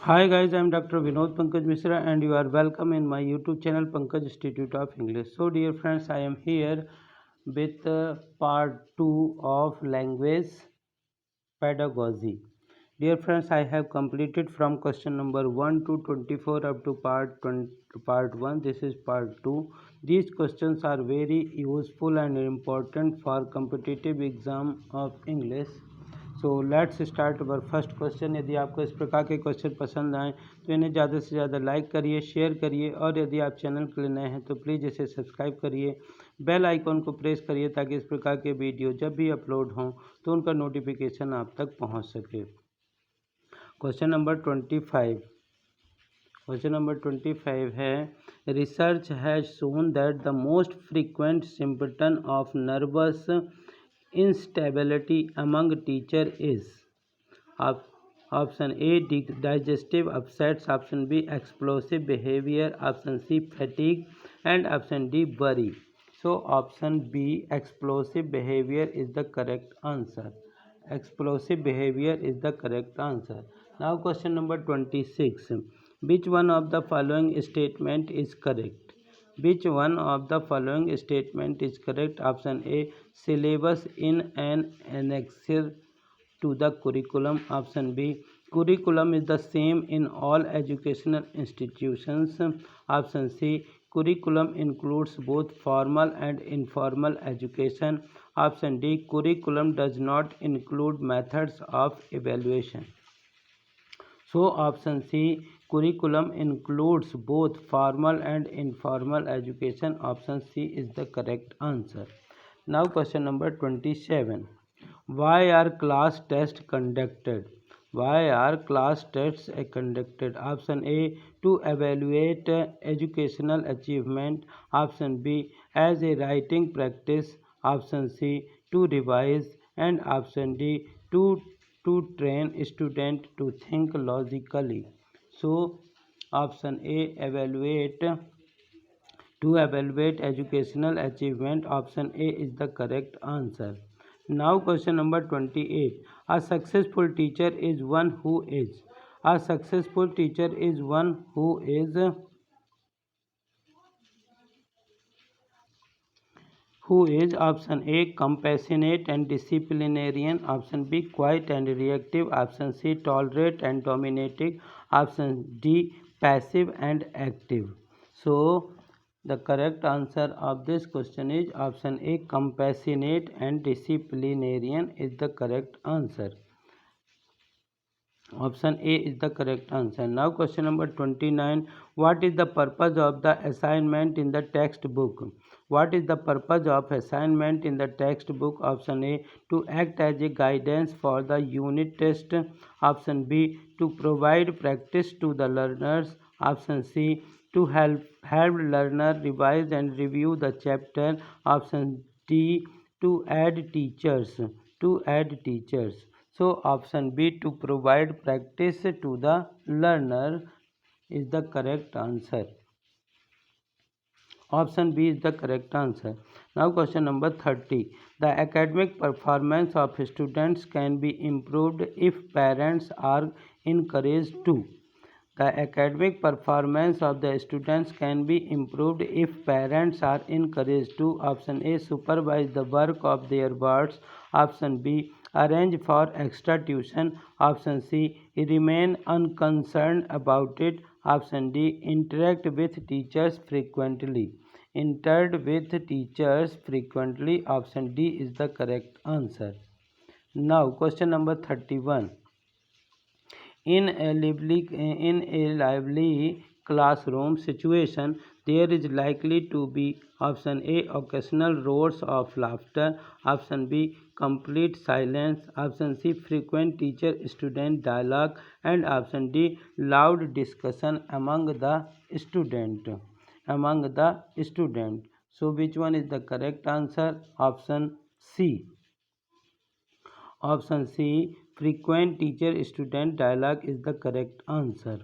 Hi guys, I am Dr. Vinod Pankaj Mishra and you are welcome in my YouTube channel Pankaj Institute of English. So dear friends, I am here with part 2 of language pedagogy. Dear friends, I have completed from question number 1 to 24 up to part 1. This is part 2. These questions are very useful and important for competitive exam of English. So let's start our first question. यदि आपको इस प्रकार के question पसंद आएँ तो इन्हें ज़्यादा से ज़्यादा लाइक करिए, शेयर करिए और यदि आप चैनल के लिए नए हैं तो प्लीज़ इसे सब्सक्राइब करिए, बेल आइकॉन को प्रेस करिए ताकि इस प्रकार के वीडियो जब भी अपलोड हों तो उनका नोटिफिकेशन आप तक पहुंच सके। Question number 25। क्वेश्चन नंबर 25 है, research has shown that the most frequent symptom of nervous instability among teacher is option A digestive upsets, option B explosive behavior, option C fatigue and option D worry. So option B explosive behavior is the correct answer. Explosive behavior is the correct answer. Now question number 26. Which one of the following statement is correct? Which one of the following statement is correct? Option A syllabus in an annexure to the curriculum. Option B curriculum is the same in all educational institutions. Option C curriculum includes both formal and informal education. Option D curriculum does not include methods of evaluation. So option C curriculum includes both formal and informal education. Option C is the correct answer. Now question number 27. Why are class tests conducted? Why are class tests conducted? Option A to evaluate educational achievement. Option B as a writing practice. Option C to revise and option D to train student to think logically. So option A to evaluate educational achievement. Option A is the correct answer. Now question number 28. A successful teacher is one who is. A successful teacher is one who is option A compassionate and disciplinarian, option B quiet and reactive, option C tolerant and dominating, option D passive and active. So the correct answer of this question is option A compassionate and disciplinarian is the correct answer. Option A is the correct answer. Now question number 29. What is the purpose of the assignment in the textbook? What is the purpose of assignment in the textbook? Option A to act as a guidance for the unit test. Option B to provide practice to the learners. Option C to help learner revise and review the chapter. Option D to add teachers. So option B to provide practice to the learner is the correct answer. Option B is the correct answer. Now question number 30. The academic performance of students can be improved if parents are encouraged to. The academic performance of the students can be improved if parents are encouraged to. Option A supervise the work of their wards. Option B arrange for extra tuition. Option C remain unconcerned about it. Option D interact with teachers frequently. Option D is the correct answer. Now question number 31. In a lively classroom situation, there is likely to be option A occasional roars of laughter, option B complete silence, option C frequent teacher student dialogue and option D loud discussion among the student. So which one is the correct answer? Option C. Option C, frequent teacher-student dialogue is the correct answer.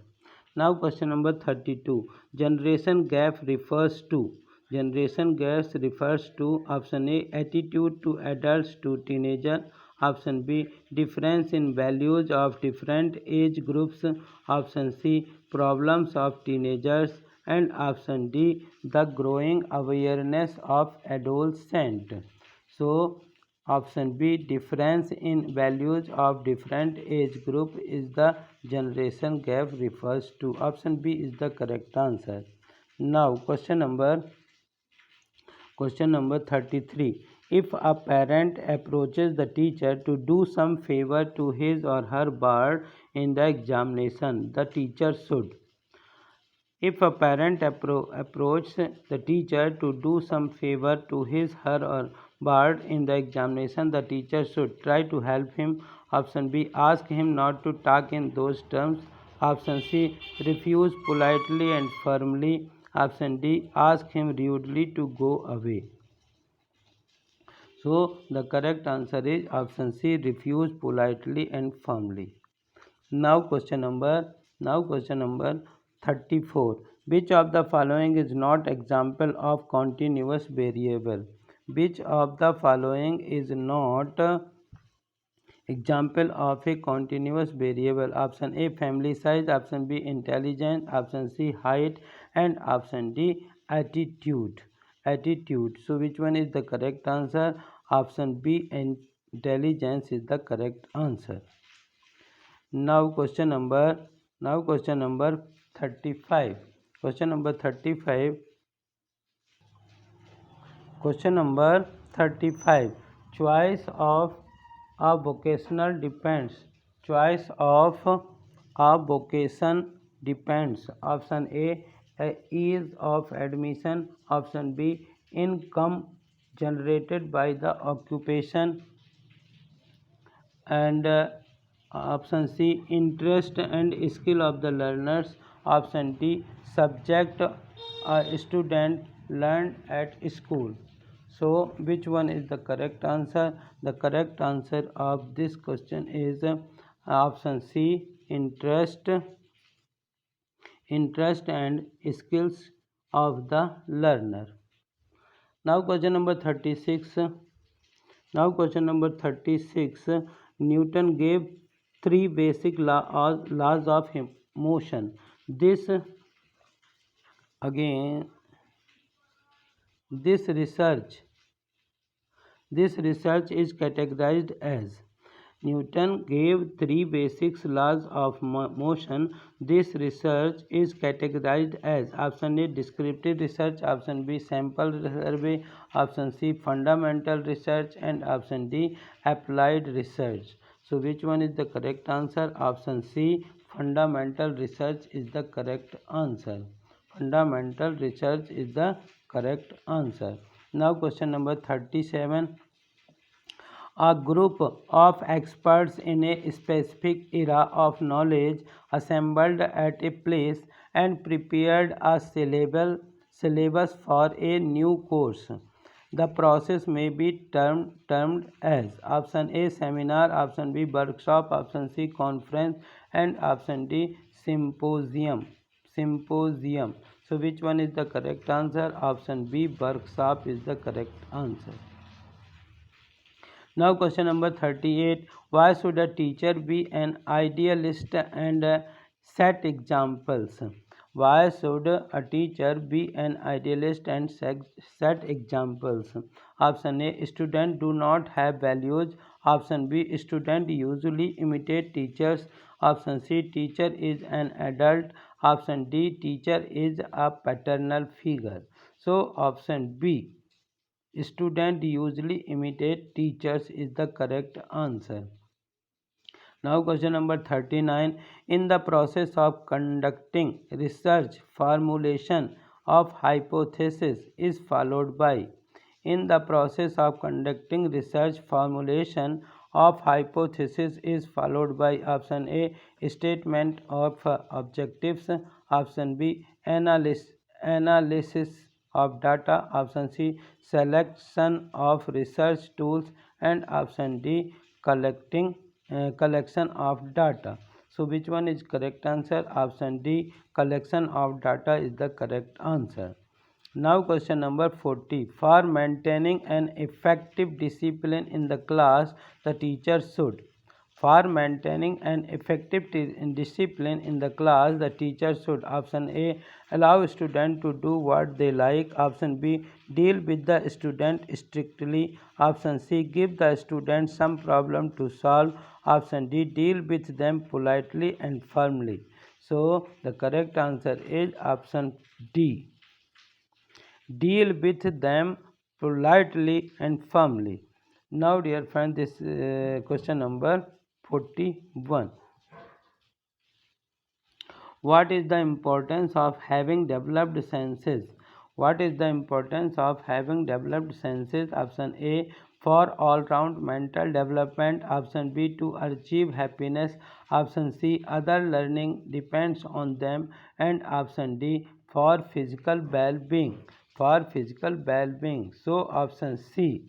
Now question number 32. Generation gap refers to. Generation gap refers to option A, attitude to adults to teenager. Option B, difference in values of different age groups. Option C, problems of teenagers. And option D, the growing awareness of adolescent. So option B, difference in values of different age group is the generation gap refers to. Option B is the correct answer. Now question number 33. If a parent approaches the teacher to do some favor to his or her bird in the examination, the teacher should. If a parent approaches the teacher to do some favor to his, her, or bird in the examination, the teacher should try to help him. Option B, ask him not to talk in those terms. Option C, refuse politely and firmly. Option D, ask him rudely to go away. So the correct answer is option C, refuse politely and firmly. Now question number 34. Which of the following is not example of continuous variable? Which of the following is not example of a continuous variable? Option A, family size. Option B, intelligence. Option C, height. And option D, attitude. So which one is the correct answer? Option B, intelligence is the correct answer. Now question number 35. Question number 35. Question number 35. Choice of a vocational depends. Choice of a vocation depends. Option A, ease of admission. Option B, income generated by the occupation. And option C, interest and skill of the learners. Option D, subject a student learned at school. So which one is the correct answer? The correct answer of this question is option C, interest and skills of the learner. Now question number 36. Newton gave three basic laws of motion. This research is categorized as. Newton gave three basic laws of motion. This research is categorized as. Option A, descriptive research. Option B, sample survey. Option C, fundamental research. And option D, applied research. So which one is the correct answer? Option C, fundamental research is the correct answer. Fundamental research is the correct answer. Now question number 37. A group of experts in a specific area of knowledge assembled at a place and prepared a syllabus for a new course. The process may be termed as. Option A, seminar. Option B, workshop. Option C, conference. And option D, symposium. So which one is the correct answer? Option B, workshop is the correct answer. Now question number 38. Why should a teacher be an idealist and set examples? Why should a teacher be an idealist and set examples? Option A, students do not have values. Option B, students usually imitate teachers. Option C, teacher is an adult. Option D, teacher is a paternal figure. So option B, students usually imitate teachers is the correct answer. Now question number 39. In the process of conducting research, formulation of hypothesis is followed by. In the process of conducting research, formulation of hypothesis is followed by. Option A, statement of objectives. Option B, analysis of data. Option C, selection of research tools. And option D, collection of data. So which one is correct answer? Option D, collection of data is the correct answer. Now question number 40. For maintaining an effective discipline in the class, the teacher should. For maintaining an effective discipline in the class, the teacher should. Option A. Allow students to do what they like. Option B. Deal with the student strictly. Option C. Give the student some problem to solve. Option D. Deal with them politely and firmly. So the correct answer is option D. Deal with them politely and firmly. Now, dear friend, this question number 41. What is the importance of having developed senses? What is the importance of having developed senses? Option A. For all-round mental development. Option B. To achieve happiness. Option C. Other learning depends on them. And option D. For physical well-being. For physical well-being. So option C.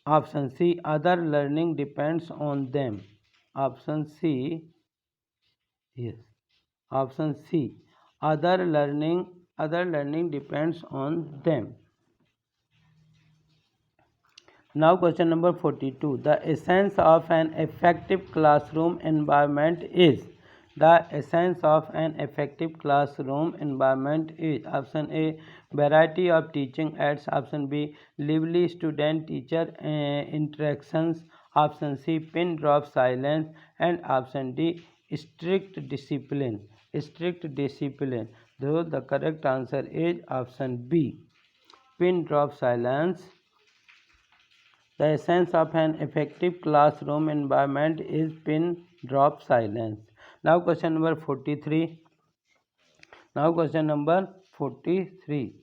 Option C. Other learning depends on them. Option C. Yes. Option C. Other learning depends on them. Now question number 42. The essence of an effective classroom environment is. The essence of an effective classroom environment is. Option A. Variety of teaching aids. Option B. Lively student-teacher interactions. Option C. Pin drop silence. And option D. Strict discipline. Strict discipline. Though the correct answer is option B. Pin drop silence. The essence of an effective classroom environment is pin drop silence. Now question number 43. Now question number 43.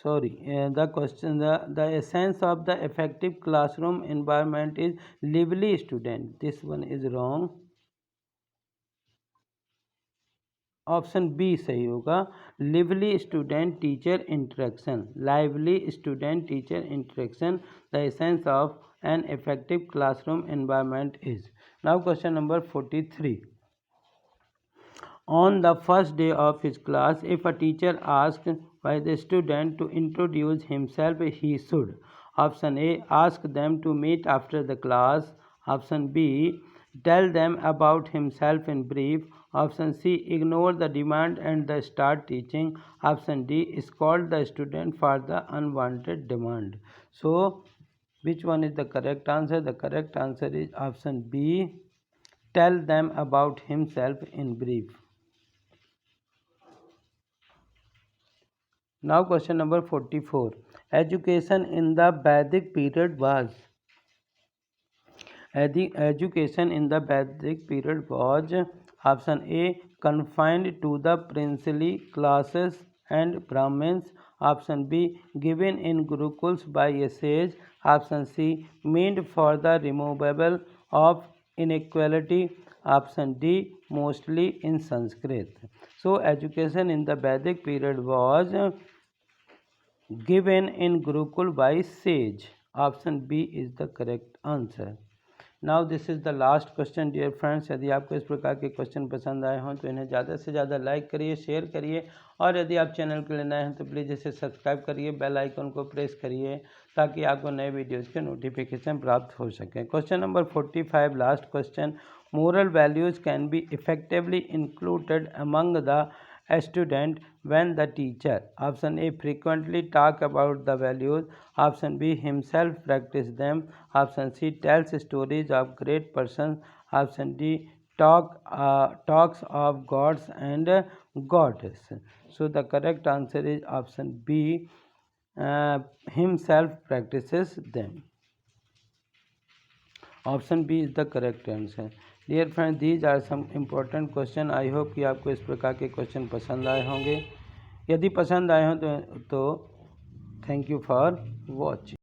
Sorry, the essence of the effective classroom environment is lively student. This one is wrong. Option B सही होगा. Lively student teacher interaction. Lively student teacher interaction the essence of an effective classroom environment is. Now question number 43. On the first day of his class, if a teacher asked by the student to introduce himself, he should. Option A. Ask them to meet after the class. Option B. Tell them about himself in brief. Option C. Ignore the demand and start teaching. Option D. Scold the student for the unwanted demand. So, which one is the correct answer? The correct answer is option B. Tell them about himself in brief. Now question number 44. Education in the Vedic period was. Education in the Vedic period was. Option A. Confined to the princely classes and Brahmins. Option B. Given in gurukuls by a sage. Option C. Meant for the removal of inequality. Option D. Mostly in Sanskrit. So education in the Vedic period was given in Gurukul by sage. Option B is the correct answer. Now this is the last question dear friends. यदि आपको इस प्रकार के question पसंद आए हों तो इन्हें ज़्यादा से ज़्यादा लाइक करिए, शेयर करिए और यदि आप चैनल के लिए नए हैं तो प्लीज़ इसे सब्सक्राइब करिए, बेल आइकन को प्रेस करिए ताकि आपको नए वीडियोज़ के नोटिफिकेशन प्राप्त हो सकें. Question number 45 last question. Moral values can be effectively included among the student when the teacher. Option A. Frequently talk about the values. Option B. Himself practice them. Option C. Tells stories of great persons. Option D. Talks of gods and goddess. So the correct answer is option B. Himself practices them. Option B is the correct answer. Dear friend, these are some important question. I hope कि आपको इस प्रकार के question पसंद आए होंगे. यदि पसंद आए हों तो थैंक यू फॉर वॉचिंग.